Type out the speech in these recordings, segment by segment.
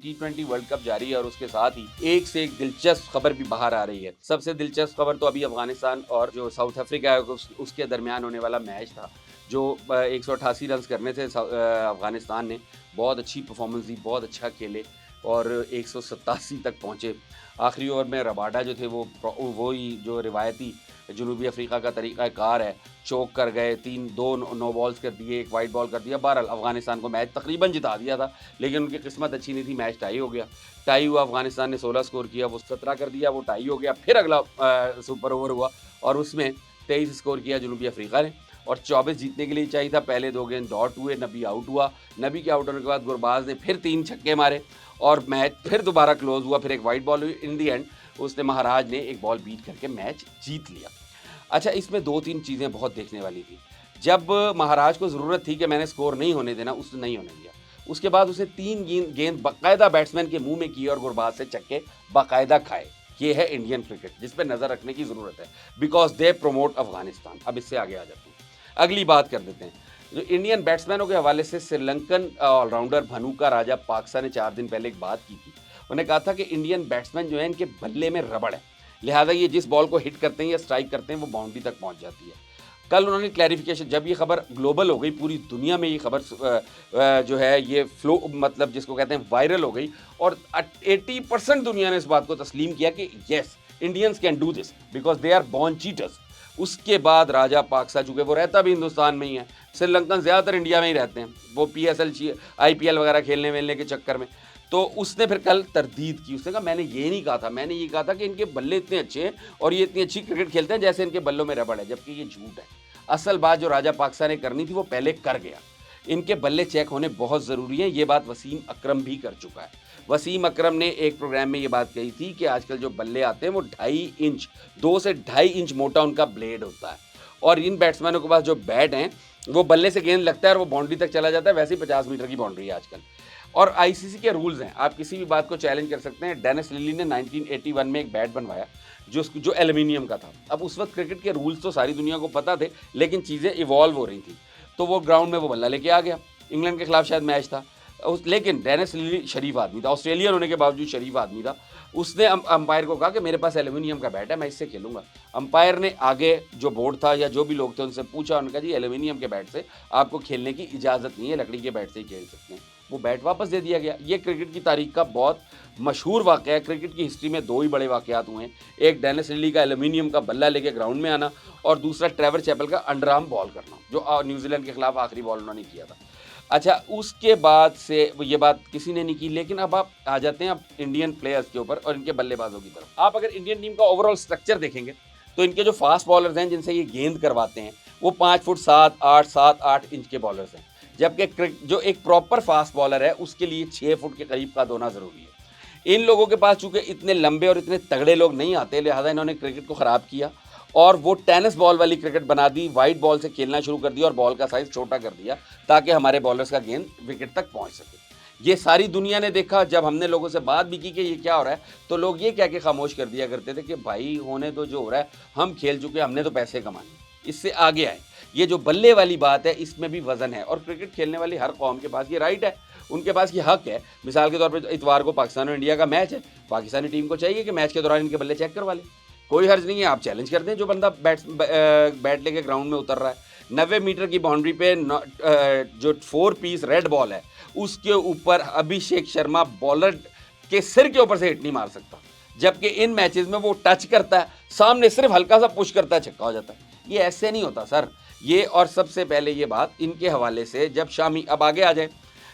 T20 world cup जारी है और उसके साथ ही एक से एक दिलचस्प खबर भी बाहर आ रही है। सबसे दिलचस्प खबर तो अभी अफगानिस्तान और जो साउथ अफ्रीका है उसके दरमियान होने वाला मैच था, जो 188 रन करने थे अफगानिस्तान ने। बहुत अच्छी परफॉर्मेंस दी, बहुत अच्छा खेले और 187 तक पहुँचे। आखिरी ओवर में रबाडा जो थे वो ही जो रिवायती जनूबी अफ्रीका का तरीका कार है, चौक कर गए, 2 नो बॉल्स कर दिए, 1 वाइट बॉल कर दिया। बहरहाल अफगानिस्तान को मैच तकरीबन जिता दिया था, लेकिन उनकी किस्मत अच्छी नहीं थी, मैच टाई हो गया। टाई हुआ, अफगानिस्तान ने 16 स्कोर किया, वो 17 कर दिया, वो टाई हो गया। फिर अगला सुपर ओवर हुआ और उसमें 23 स्कोर किया जनूबी अफ्रीका ने और 24 जीतने के लिए चाहिए था। पहले 2 गेंद डॉट हुए, नबी आउट हुआ। नबी के आउट होने के बाद गुरबाज ने फिर 3 छक्के मारे और मैच फिर दोबारा क्लोज हुआ। फिर एक वाइट बॉल हुई। इन दी एंड उसने महाराज ने एक बॉल बीट करके मैच जीत लिया। अच्छा, इसमें 2-3 चीज़ें बहुत देखने वाली थी। जब महाराज को ज़रूरत थी कि मैंने स्कोर नहीं होने देना, उसने नहीं होने दिया। उसके बाद उसने 3 गेंद बाकायदा बैट्समैन के मुंह में किए और गुरबाज से छक्के बाकायदा खाए। ये है इंडियन क्रिकेट, जिस पर नज़र रखने की ज़रूरत है, बिकॉज दे प्रमोट अफगानिस्तान। अब इससे आगे आ जाते हैं, अगली बात कर देते हैं। जो इंडियन बैट्समैनों के हवाले से श्रीलंकन ऑलराउंडर भनुका राजा पाक्सा ने 4 दिन पहले एक बात की थी। उन्होंने कहा था कि इंडियन बैट्समैन जो है इनके बल्ले में रबड़ है, लिहाजा ये जिस बॉल को हिट करते हैं या स्ट्राइक करते हैं वो बाउंड्री तक पहुंच जाती है। कल उन्होंने क्लैरिफिकेशन, जब ये खबर ग्लोबल हो गई, पूरी दुनिया में ये खबर जो है ये फ्लो मतलब जिसको कहते हैं वायरल हो गई और 80% दुनिया ने इस बात को तस्लीम किया कि yes, Indians can do this because they are born cheaters. उसके बाद राजा पाक्सा, चूंकि वो रहता भी हिंदुस्तान में ही है, श्रीलंकन ज़्यादातर इंडिया में ही रहते हैं, वो PSL IPL वगैरह खेलने वेलने के चक्कर में, तो उसने फिर कल तरदीद की। उसने कहा मैंने ये नहीं कहा था, मैंने ये कहा था कि इनके बल्ले इतने अच्छे हैं और ये इतनी अच्छी क्रिकेट खेलते हैं जैसे इनके बल्लों में रबड़ है, जबकि ये झूठ है। असल बात जो राजा पाक्सा ने करनी थी वो पहले कर गया। इनके बल्ले चेक होने बहुत ज़रूरी हैं, ये बात वसीम अकरम भी कर चुका है। वसीम अकरम ने एक प्रोग्राम में ये बात कही थी कि आजकल जो बल्ले आते हैं वो 2.5 इंच 2 से 2.5 इंच मोटा उनका ब्लेड होता है और इन बैट्समैनों के पास जो बैट हैं वो बल्ले से गेंद लगता है और वो बाउंड्री तक चला जाता है। वैसे ही 50 मीटर की बाउंड्री है आजकल और ICC के रूल्स हैं, आप किसी भी बात को चैलेंज कर सकते हैं। डेनिस लिली ने 1981 में एक बैट बनवाया जो एल्यूमिनियम का था। अब उस वक्त क्रिकेट के रूल्स तो सारी दुनिया को पता थे, लेकिन चीज़ें इवॉल्व हो रही थी, तो वो ग्राउंड में वो बल्ला लेके आ गया। इंग्लैंड के खिलाफ शायद मैच था, लेकिन डेनिस लिली शरीफ आदमी था, ऑस्ट्रेलियन होने के बावजूद शरीफ आदमी था। उसने अंपायर को कहा कि मेरे पास एल्यूमिनियम का बैट है, मैं इससे खेलूंगा। अंपायर ने आगे जो बोर्ड था या जो भी लोग थे उनसे पूछा, उन्होंने कहा जी एल्यूमिनियम के बैट से आपको खेलने की इजाज़त नहीं है, लकड़ी के बैट से ही खेल सकते हैं। वो बैट वापस दे दिया गया। ये क्रिकेट की तारीख का बहुत मशहूर वाक़या है। क्रिकेट की हिस्ट्री में 2 ही बड़े वाक़यात हुए हैं, एक डेनिस लिली का एल्यूमिनियम का बल्ला लेके ग्राउंड में आना और दूसरा ट्रेवर चैपल का अंडरआर्म बॉल करना, जो न्यूजीलैंड के खिलाफ आखिरी बॉल उन्होंने किया था। अच्छा, उसके बाद से ये बात किसी ने नहीं की, लेकिन अब आप आ जाते हैं अब इंडियन प्लेयर्स के ऊपर और इनके बल्लेबाजों की तरफ। आप अगर इंडियन टीम का ओवरऑल स्ट्रक्चर देखेंगे तो इनके जो फास्ट बॉलर्स हैं जिनसे ये गेंद करवाते हैं वो 5 फुट 7-8 इंच के बॉलर्स हैं, जबकि जो एक प्रॉपर फास्ट बॉलर है उसके लिए 6 फुट के करीब का होना ज़रूरी है। इन लोगों के पास चूंकि इतने लंबे और इतने तगड़े लोग नहीं आते, लिहाजा इन्होंने क्रिकेट को ख़राब किया और वो टेनिस बॉल वाली क्रिकेट बना दी, वाइट बॉल से खेलना शुरू कर दिया और बॉल का साइज़ छोटा कर दिया ताकि हमारे बॉलर्स का गेंद विकेट तक पहुंच सके। ये सारी दुनिया ने देखा। जब हमने लोगों से बात भी की कि ये क्या हो रहा है, तो लोग ये कह के खामोश कर दिया करते थे कि भाई होने तो जो हो रहा है, हम खेल चुके, हमने तो पैसे कमाने, इससे आगे आए। ये जो बल्ले वाली बात है इसमें भी वजन है और क्रिकेट खेलने वाली हर कौम के पास ये राइट है, उनके पास ये हक है। मिसाल के तौर पर इतवार को पाकिस्तान और इंडिया का मैच है, पाकिस्तानी टीम को चाहिए कि मैच के दौरान इनके बल्ले चेक करवा लें, कोई हर्ज नहीं है। आप चैलेंज कर दें जो बंदा बैट लेके ग्राउंड में उतर रहा है। 90 मीटर की बाउंड्री पे जो 4 पीस रेड बॉल है उसके ऊपर अभिषेक शर्मा बॉलर के सिर के ऊपर से हिट नहीं मार सकता, जबकि इन मैचेस में वो टच करता है, सामने सिर्फ हल्का सा पुश करता है, छक्का हो जाता है। ये ऐसे नहीं होता सर ये। और सबसे पहले ये बात इनके हवाले से, जब शामी, अब आगे आ जाए,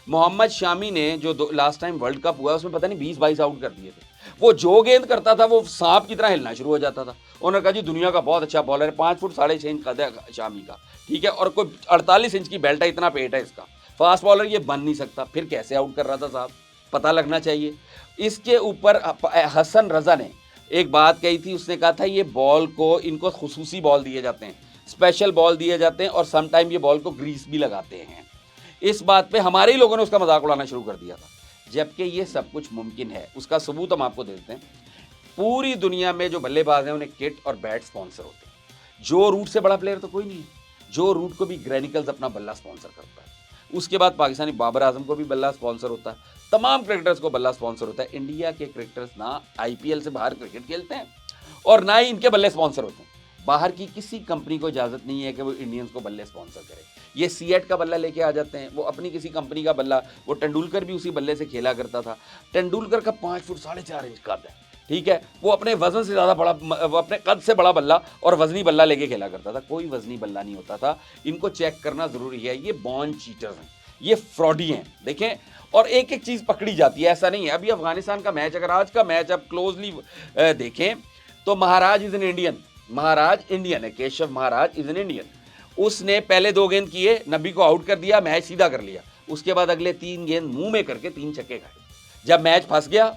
मोहम्मद शामी ने जो लास्ट टाइम वर्ल्ड कप हुआ उसमें पता नहीं 20-22 आउट कर दिए थे। वो जो गेंद करता था वो सांप की तरह हिलना शुरू हो जाता था। उन्होंने कहा जी दुनिया का बहुत अच्छा बॉलर है, 5 फुट 6.5 इंच कद है शामी का, ठीक है, और कोई 48 इंच की बेल्ट है, इतना पेट है इसका, फास्ट बॉलर ये बन नहीं सकता। फिर कैसे आउट कर रहा था साहब, पता लगना चाहिए। इसके ऊपर हसन रजा ने एक बात कही थी, उसने कहा था ये बॉल को, इनको खुसूसी बॉल दिए जाते हैं, स्पेशल बॉल दिए जाते हैं और समटाइम ये बॉल को ग्रीस भी लगाते हैं। इस बात पे हमारे ही लोगों ने उसका मजाक उड़ाना शुरू कर दिया था, जबकि ये सब कुछ मुमकिन है। उसका सबूत हम आपको देते हैं। पूरी दुनिया में जो बल्लेबाज हैं उन्हें किट और बैट स्पॉन्सर होते हैं। जो रूट से बड़ा प्लेयर तो कोई नहीं है। जो रूट को भी ग्रेनिकल्स अपना बल्ला स्पॉन्सर करता है। उसके बाद पाकिस्तानी बाबर आजम को भी बल्ला स्पॉन्सर होता है। तमाम क्रिकेटर्स को बल्ला स्पॉन्सर होता है। इंडिया के क्रिकेटर्स ना आईपीएल से बाहर क्रिकेट खेलते हैं और ना ही इनके बल्ले स्पॉन्सर होते हैं। बाहर की किसी कंपनी को इजाजत नहीं है कि वो इंडियंस को बल्ले स्पॉन्सर करे। ये सीएट का बल्ला लेके आ जाते हैं, वो अपनी किसी कंपनी का बल्ला, वो तेंदुलकर भी उसी बल्ले से खेला करता था। तेंदुलकर का 5 फुट 4.5 इंच कद है, ठीक है, वो अपने वजन से ज़्यादा बड़ा, वो अपने कद से बड़ा बल्ला और वजनी बल्ला लेके खेला करता था। कोई वजनी बल्ला नहीं होता था। इनको चेक करना ज़रूरी है। ये बॉर्न चीटर्स हैं, ये फ्रॉडी हैं, देखें। और एक एक चीज़ पकड़ी जाती है, ऐसा नहीं है। अभी अफगानिस्तान का मैच, अगर आज का मैच आप क्लोजली देखें तो Maharaj is an Indian, Maharaj Indian है, Keshav Maharaj is an Indian. उसने पहले 2 गेंद किए, नबी को आउट कर दिया, मैच सीधा कर लिया। उसके बाद अगले 3 गेंद मुंह में करके 3 छक्के खाए। जब मैच फंस गया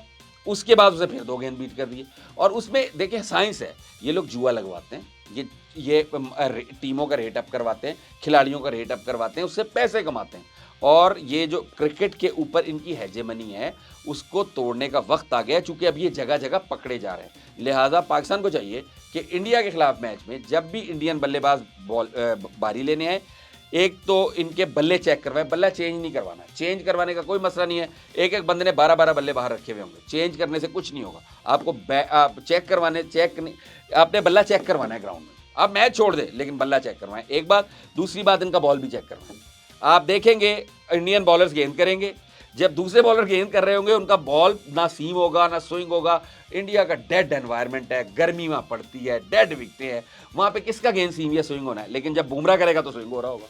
उसके बाद उसे फिर 2 गेंद बीट कर दिए। और उसमें देखें साइंस है। ये लोग जुआ लगवाते हैं, ये टीमों का रेट अप करवाते हैं, खिलाड़ियों का रेट अप करवाते हैं, उससे पैसे कमाते हैं। और ये जो क्रिकेट के ऊपर इनकी हेजेमनी है उसको तोड़ने का वक्त आ गया, चूंकि अब ये जगह जगह पकड़े जा रहे हैं। लिहाजा पाकिस्तान को चाहिए कि इंडिया के खिलाफ मैच में जब भी इंडियन बल्लेबाज बारी लेने आए, एक तो इनके बल्ले चेक करवाएं। बल्ला चेंज नहीं करवाना, चेंज करवाने का कोई मसला नहीं है। एक एक बंदे ने 12-12 बल्ले बाहर रखे हुए होंगे, चेंज करने से कुछ नहीं होगा। आपको आप चेक करवाने, चेक नहीं, आपने बल्ला चेक करवाना है ग्राउंड में। आप मैच छोड़ दे लेकिन बल्ला चेक करवाएं, एक बात। दूसरी बात, इनका बॉल भी चेक करवाएं। आप देखेंगे इंडियन बॉलर्स गेंद करेंगे, जब दूसरे बॉलर गेंद कर रहे होंगे उनका बॉल ना सीम होगा ना स्विंग होगा। इंडिया का डेड एनवायरनमेंट है, गर्मी वहाँ पड़ती है, डेड विकेटें हैं, वहाँ पे किसका गेंद सीम या स्विंग होना है। लेकिन जब बुमराह करेगा तो स्विंग हो रहा होगा,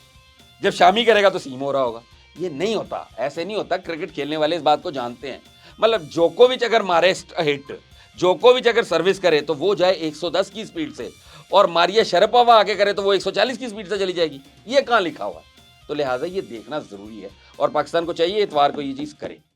जब शामी करेगा तो सीम हो रहा होगा। ये नहीं होता, ऐसे नहीं होता। क्रिकेट खेलने वाले इस बात को जानते हैं। मतलब जोकोविच अगर मारे हिट, जोकोविच अगर सर्विस करे तो वो जाए 110 की स्पीड से, और मारिया शरापोवा आगे करे तो वो 140 की स्पीड से चली जाएगी। ये कहाँ लिखा हुआ है? तो लिहाजा ये देखना ज़रूरी है और पाकिस्तान को चाहिए इतवार को ये चीज़ करे।